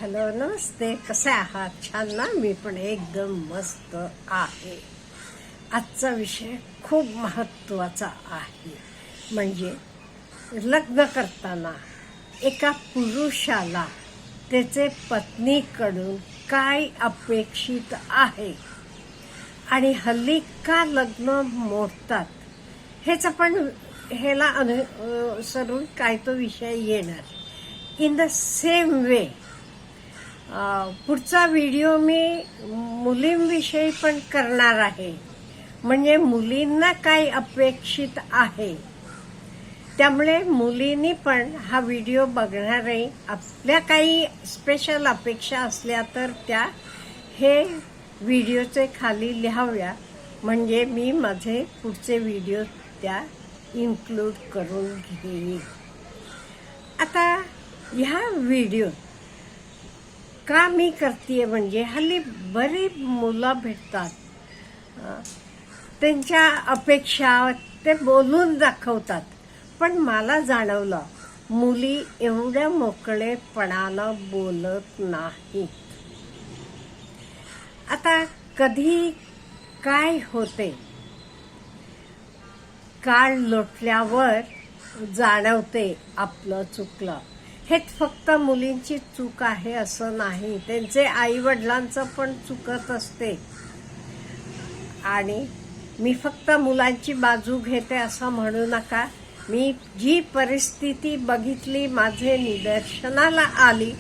Hello नमस्ते, कसे आहात? छान ना? मी पण एकदम मस्त आहे. आजचा विषय खूप महत्त्वाचा आहे. म्हणजे लग्न करताना एका पुरुषाला त्याचे पत्नीकडून काय अपेक्षित आहे आणि हल्ली का लग्न मोडतात ह्याचा पण ह्याला अनुसरून काय तो विषय येणार. इन द सेम वे पुढचा व्हिडिओ मी मुलींविषयी पण करणार आहे. म्हणजे मुलींना काय अपेक्षित आहे, त्यामुळे मुलींनी पण हा व्हिडिओ बघणारे आपल्या काही स्पेशल अपेक्षा असल्या तर त्या हे व्हिडिओचे खाली लिहाव्या. म्हणजे मी माझे पुढचे व्हिडिओ त्या इन्क्लूड करून घेईन. आता ह्या व्हिडिओ का मी करते म्हणजे हल्ली बरी मुलं भेटतात, त्यांच्या अपेक्षा ते बोलून दाखवतात. पण मला जाणवलं मुली एवढ्या मोकळेपणानं बोलत नाहीत. आता कधी काय होते, काळ लोटल्यावर जाणवते आपलं चुकलं. हेच फक्त मुलींची चूक आहे असं नाही, त्यांचे आई वडिलांचं पण चुकत असते. आणि मी फक्त मुलांची बाजू घेते असं म्हणू नका. मी जी परिस्थिती बघितली, माझे निदर्शनाला आली,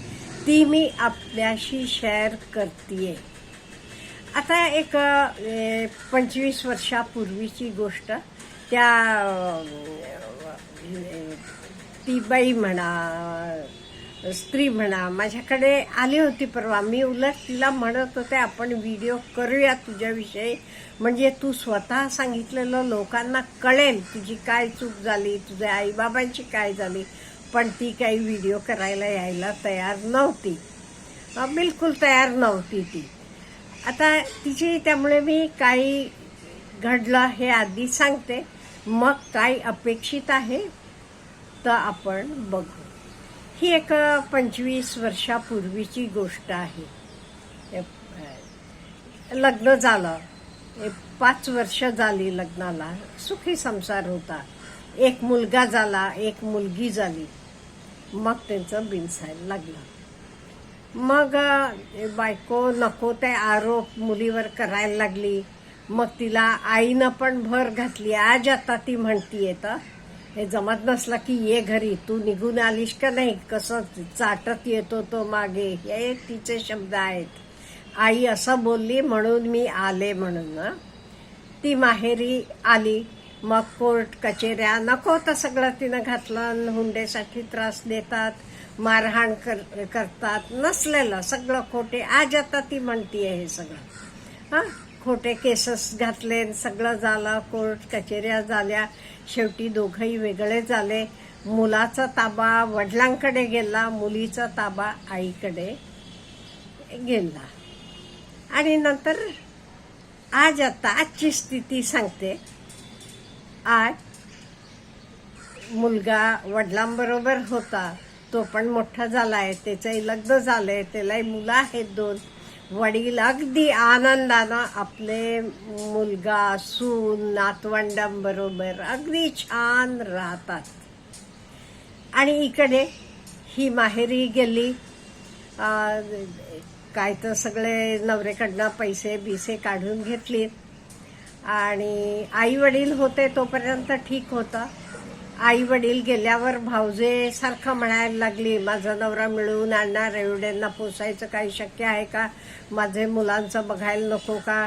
ती मी आपल्याशी शेअर करतेय. आता एक 25 वर्षापूर्वीची गोष्ट. ती बाई म्हणा, स्त्री म्हणा, माझ्याकडे आली होती परवा. मी उलट तिला म्हणत होते आपण व्हिडिओ करूया तुझ्याविषयी, म्हणजे तू स्वतः सांगितलेलं लोकांना कळेल तुझी काय चूक झाली, तुझ्या आईबाबांची काय झाली. पण ती काही व्हिडिओ करायला यायला तयार नव्हती, बिलकुल तयार नव्हती ती. आता तिची, त्यामुळे मी काही घडलं हे आधी सांगते, मग काय अपेक्षित आहे तर आपण बघू. ही एक 25 वर्षापूर्वीची गोष्ट आहे. लग्न झालं, 5 वर्ष झाली लग्नाला, सुखी संसार होता. एक मुलगा झाला, एक मुलगी झाली. मग त्यांचं बिनसायला लागलं. मग बायको नको ते आरोप मुलीवर करायला लागली. मग तिला आईनं पण भर घातली. आज आता ती म्हणतीये तर हे जमत नसलं की ये घरी, तू निघून आलीस का नाही, कसं चाटत येतो तो मागे, हे तिचे शब्द आहेत. आई असं बोलली म्हणून मी आले म्हणून. ती माहेरी आली. मग कोर्ट कचेऱ्या नको तर सगळं तिनं घातलं. हुंडेसाठी त्रास देतात, मारहाण करतात, नसलेलं सगळं खोटे. आज आता ती म्हणतीये हे सगळं खोटे केसेस घातले, सगळं झालं, कोर्ट कचेऱ्या झाल्या. शेवटी दोघंही वेगळे झाले. मुलाचा ताबा वडिलांकडे गेला, मुलीचा ताबा आईकडे गेला. आणि नंतर आज आता आजची स्थिती सांगते. आज मुलगा वडिलांबरोबर होता, तो पण मोठा झालाय, त्याचंही लग्न झालंय, त्यालाही मुलं आहेत 2. वडील अगदी आनंदानं आपले मुलगा, सून, नातवंडांबरोबर अगदी छान राहतात. आणि इकडे ही माहेरी गेली. काय तर सगळे नवरेकडनं पैसे बिसे काढून घेतले. आणि आई वडील होते तोपर्यंत ठीक होतं. आई वडील गेल्यावर भाऊजे सारखं म्हणायला लागली, माझा नवरा मिळवून आणणार, एवढ्यांना पोसायचं काही शक्य आहे का, माझे मुलांचं बघायला नको का,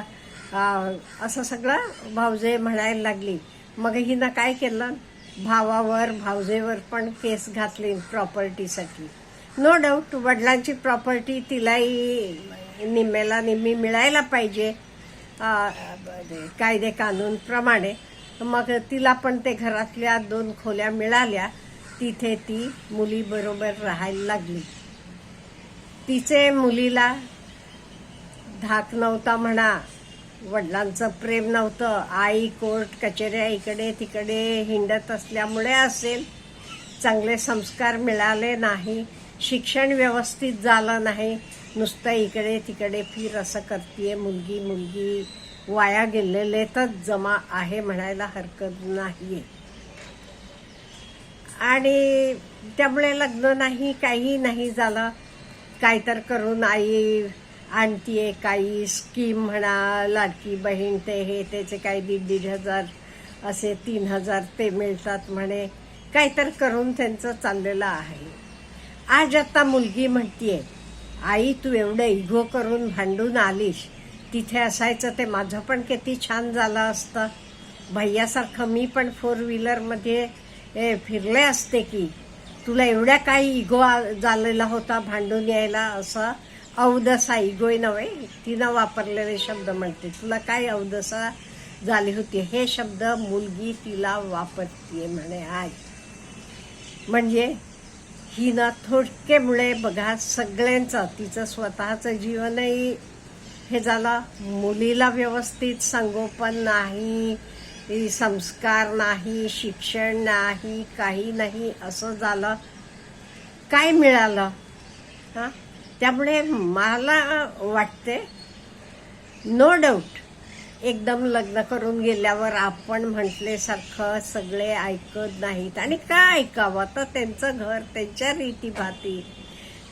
असं सगळं भाऊजे म्हणायला लागली. मग हिनं काय केलं, भावावर भाऊजेवर पण केस घातली प्रॉपर्टीसाठी. नो डाऊट वडिलांची प्रॉपर्टी तिलाही निम्म्याला निम्मी मिळायला पाहिजे कायदे कानूनप्रमाणे. मग तिला पण ते घरातल्या 2 खोल्या मिळाल्या. तिथे ती मुलीबरोबर राहायला लागली. तिचे मुलीला धाक नव्हता म्हणा, वडिलांचं प्रेम नव्हतं. आई कोर्ट कचेऱ्या इकडे तिकडे हिंडत असल्यामुळे असेल, चांगले संस्कार मिळाले नाही. शिक्षण व्यवस्थित झालं नाही, नुसतं इकडे तिकडे फिर असं करतीये मुलगी वाया गेलेलेतच जमा आहे म्हणायला हरकत नाहीये. आणि त्यामुळे लग्न नाही, काही नाही झालं. काय तर करून आई आणतीये, काही स्कीम म्हणा, लाडकी बहीण ते हे त्याचे काही 1,500 असे 3,000 ते मिळतात म्हणे, काय तर करून त्यांचं चाललेलं आहे. आज आता मुलगी म्हणतीये, आई तू एवढं इगो करून भांडून आलीस, तिथे असायचं ते माझं पण किती छान झालं असतं. भैयासारखं मी पण 4 व्हीलरमध्ये फिरले असते की. तुला एवढ्या काही इगो झालेला होता भांडून यायला. असं अवदसा, इगोय नव्हे, तिनं वापरलेले शब्द म्हणते. तुला काय अवदसा झाली होती, हे शब्द मुलगी तिला वापरतीये म्हणे आज. म्हणजे हिनं थोडकेमुळे बघा सगळ्यांचं, तिचं स्वतःचं जीवनही हे झालं, मुलीला व्यवस्थित संगोपन नाही, संस्कार नाही, शिक्षण नाही, काही नाही, असं झालं. काय मिळालं? हा, त्यामुळे मला वाटते नो डाऊट एकदम लग्न करून गेल्यावर आपण म्हटल्यासारखं सगळे ऐकत नाहीत. आणि काय ऐकावं, तर त्यांचं घर, त्यांच्या रीतीभाती.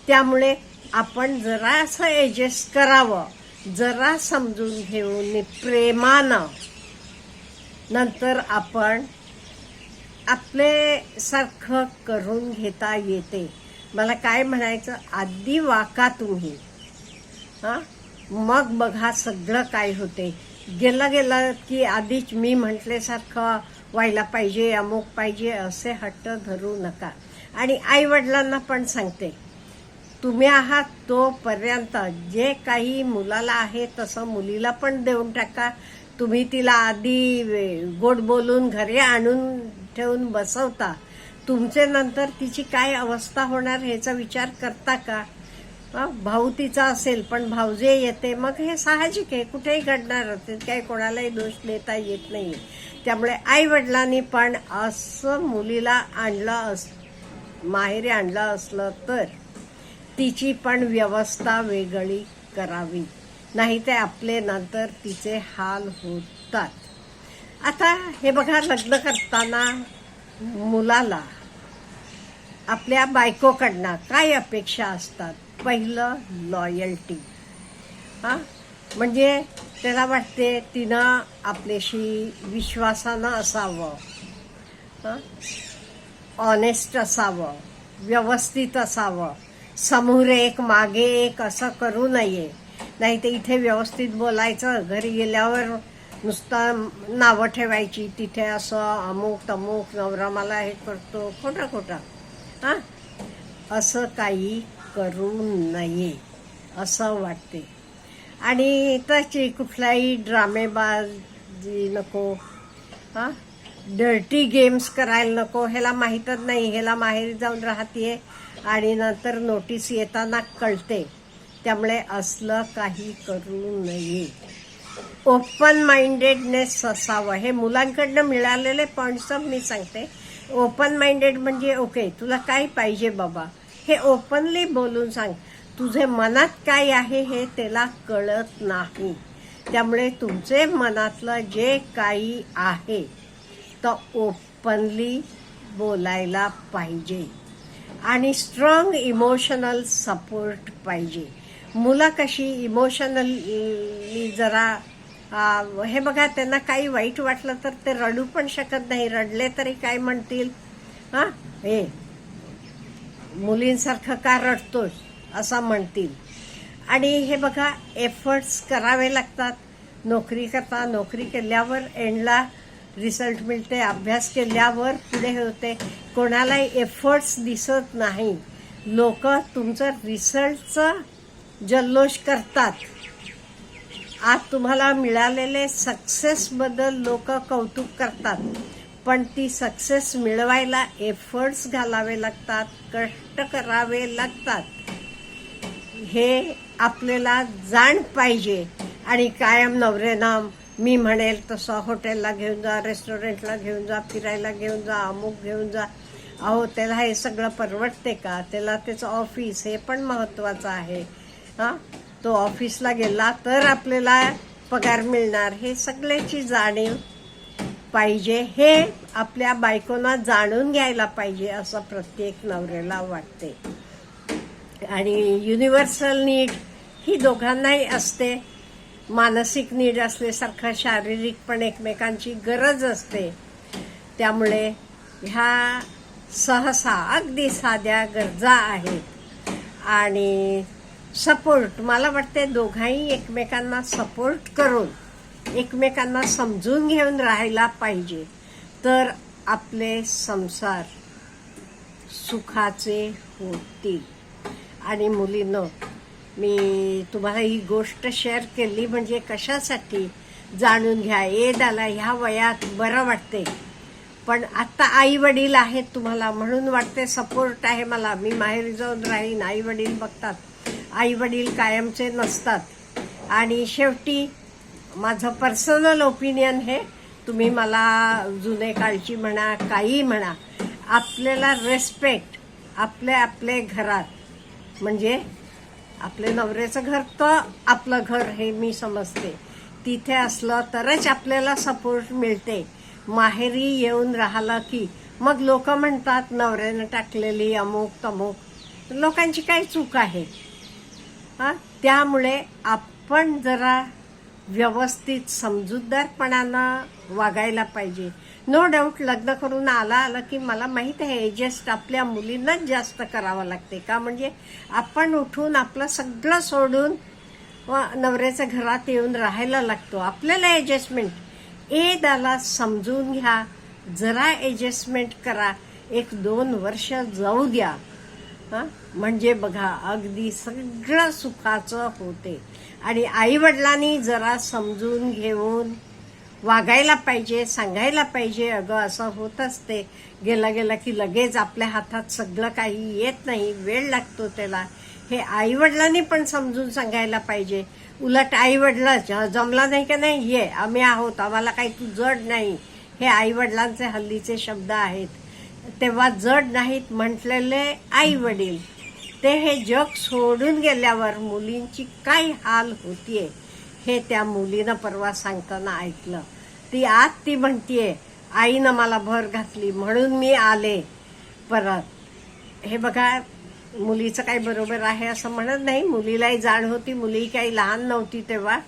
त्यामुळे आपण जरासं ॲडजस्ट करावं, जरा समजून घेऊन प्रेमानं, नंतर आपण आपले सारखं करून घेता येते. मला काय म्हणायचं, आधी वाका तुम्ही, हां, मग बघा सगळं काय होते. गेलं की आधीच मी म्हटल्यासारखं व्हायला पाहिजे, अमुक पाहिजे, असे हट्ट धरू नका. आणि आईवडिलांना पण सांगते, तुम्ही आहात तोपर्यंत जे काही मुलाला आहे तसं मुलीला पण देऊन टाका. तुम्ही तिला आधी गोड बोलून घरी आणून ठेवून बसवता, तुमचे नंतर तिची काय अवस्था होणार ह्याचा विचार करता का? भाऊ तिचा असेल पण भाऊजे येते, मग हे साहजिक आहे, कुठेही घडणार होते, काही कोणालाही दोष देता येत नाही. त्यामुळे आई वडिलांनी पण असं मुलीला आणलं, माहेरी आणलं असलं तर तिची पण व्यवस्था वेगळी करावी, नाही ते आपले नंतर तिचे हाल होतात. आता हे बघा, लग्न करताना मुलाला आपल्या बायकोकडनं काय अपेक्षा असतात? पहिलं लॉयल्टी. हां, म्हणजे त्याला वाटते तिनं आपल्याशी विश्वासानं असावं, ऑनेस्ट असावं, व्यवस्थित असावं, समोर एक मागे एक असं करू नये. नाही तर इथे व्यवस्थित बोलायचं, घरी गेल्यावर नुसतं नावं ठेवायची, तिथे असं अमुक तमुक, नवरा मला हे करतो, खोटं. हां, असं काही करू नये असं वाटते. आणि त्याची कुठलाही ड्रामेबाजी नको, हां, डर्टी गेम्स करायला नको. ह्याला माहीतच नाही, ह्याला माहेरी जाऊन राहतीये आणि नंतर नोटीस येताना कळते. त्यामुळे असलं काही करू नये. ओपन माइंडेडनेस असावं. हे मुलांकडनं मिळालेले पॉईंट्स मी सांगते. ओपन माइंडेड म्हणजे ओके, तुला काय पाहिजे बाबा, हे ओपनली बोलून सांग. तुझे मनात काय आहे हे त्याला कळत नाही. त्यामुळे तुमचे मनातलं जे काही आहे तर ओपनली बोलायला पाहिजे. आणि स्ट्रॉंग इमोशनल सपोर्ट पाहिजे. मुलं कशी इमोशनली जरा हे बघा, त्यांना काही वाईट वाटलं तर ते रडू पण शकत नाही. रडले तरी काय म्हणतील, हां, हे मुलींसारखं का रडतोस असं म्हणतील. आणि हे बघा, एफर्ट्स करावे लागतात. नोकरी केल्यावर एंडला रिझल्ट मिळते, अभ्यास केल्यावर पुढे होते. कोणालाही एफर्ट्स दिसत नाही. लोक तुमचं रिझल्टचं जल्लोष करतात. आज तुम्हाला मिळालेले सक्सेसबद्दल लोक कौतुक करतात, पण ती सक्सेस मिळवायला एफर्ट्स घालावे लागतात, कष्ट करावे लागतात. हे आपल्याला जाण पाहिजे. आणि कायम नवऱ्यानं मी म्हणेल तसं हॉटेलला घेऊन जा, रेस्टॉरंटला घेऊन जा, फिरायला घेऊन जा, अमुक घेऊन जा, अहो त्याला हे सगळं परवडते का? त्याला त्याचं ऑफिस हे पण महत्वाचं आहे. हां, तो ऑफिसला गेला तर आपल्याला पगार मिळणार, हे सगळ्याची जाणीव पाहिजे. हे आपल्या बायकोना जाणून घ्यायला पाहिजे असं प्रत्येक नवऱ्याला वाटते. आणि युनिव्हर्सल नीड ही दोघांनाही असते. मानसिक नीड असल्यासारखं शारीरिक पण एकमेकांची गरज असते. त्यामुळे ह्या सहसा अगदी साध्या गरजा आहेत. आणि सपोर्ट, मला वाटते दोघांही एकमेकांना सपोर्ट करून एकमेकांना समजून घेऊन राहायला पाहिजे, तर आपले संसार सुखाचे होतील. आणि मुलींनो, मी तुम्हाला ही गोष्ट शेअर केली म्हणजे कशासाठी जाणून घ्या. एदाला ह्या वयात बरं वाटते, पण आता आई वडील आहेत तुम्हाला म्हणून वाटते सपोर्ट आहे मला, मी माहेरी जाऊन राहीन. आई वडील बघतात, आई वडील कायमचे नसतात. आणि शेवटी माझं पर्सनल ओपिनियन हे, तुम्ही मला जुने काळची म्हणा काही म्हणा, आपल्याला रेस्पेक्ट आपले घरात म्हणजे आपले नवऱ्याचं घर तर आपलं घर हे मी समजते, तिथे असलं तरच आपल्याला सपोर्ट मिळते. माहेरी येऊन राहिलं की मग लोक म्हणतात नवऱ्यानं टाकलेली अमुक तमुक, लोकांची काय चूक आहे? त्यामुळे आपण जरा व्यवस्थित समजूतदारपणानं वागायला पाहिजे. नो डाऊट लग्न करून आला की मला माहित आहे ॲडजस्ट आपल्या मुलींनाच जास्त करावं लागते. का म्हणजे आपण उठून आपलं सगळं सोडून नवऱ्याच्या घरात येऊन राहायला लागतो. आपल्याला ॲडजस्टमेंट एदाला समजून घ्या, जरा ॲडजस्टमेंट करा, 1-2 वर्ष जाऊ द्या. म्हणजे बघा अगदी सगळं सुखाचं होते. आणि आई वडिलांनी जरा समजून घेऊन वागायला पाहिजे, सांगायला पाहिजे, अगं असं होत असते, गेला की लगेच आपल्या हातात सगळं काही येत नाही, वेळ लागतो त्याला. हे आई वडिलांनी पण समजून सांगायला पाहिजे. उलट आई वडिलांच जमला नाही का नाही, ये आम्ही आहोत, आम्हाला काही तू जड नाही, हे आई वडिलांचे हल्लीचे शब्द आहेत. तेव्हा जड नाहीत म्हटलेले आई वडील, ते हे जग सोडून गेल्यावर मुलींची काय हाल होतीये हे त्या मुलीनं परवा सांगताना ऐकलं. ती म्हणतीये आईनं मला भर घातली म्हणून मी आले परत. हे बघा, मुलीचं काही बरोबर आहे असं म्हणत नाही, मुलीलाही जाण होती, मुली काही लहान नव्हती तेव्हा.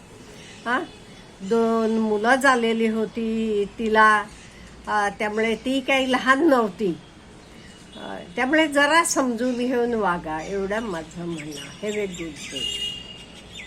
2 मुलं झालेली होती तिला, त्यामुळे ती काही लहान नव्हती. त्यामुळे जरा समजून घेऊन वागा, एवढं माझं म्हणणं. Have a good day.